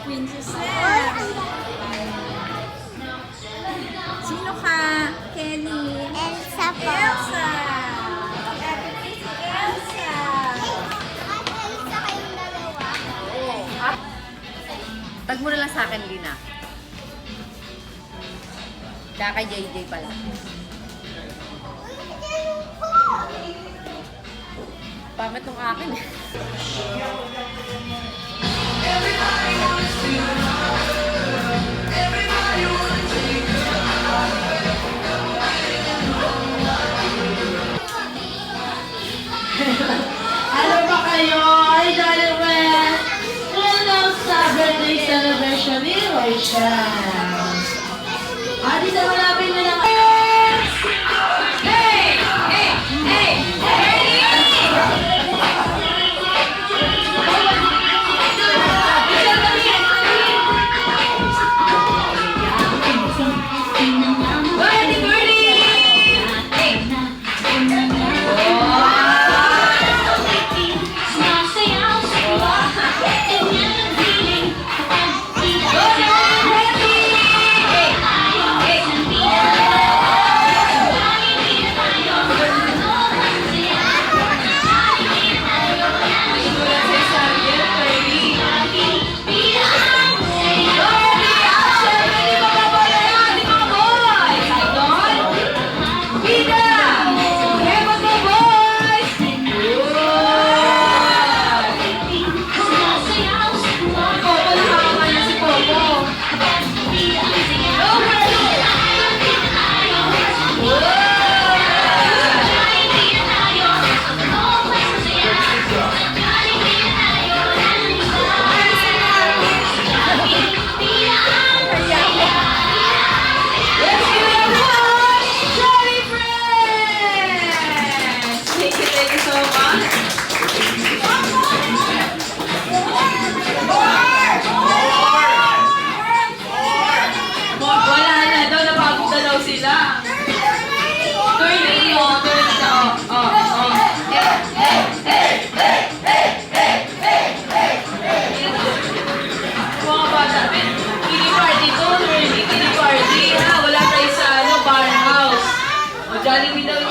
Princess Sino ka? Kelly. Elsa po. Elsa. Everything si Elsa. At Elsa kayong dalawa. Tag mo na lang sa akin, Lina. Tsaka kay JJ pala. Pangit nung akin. Ano ba kayo? Ay, Daliwet! Unang sa birthday celebration ni Roycian. Adi sa malapit na lang. Hey! Hey! Hey! Birthday! Jollibee daw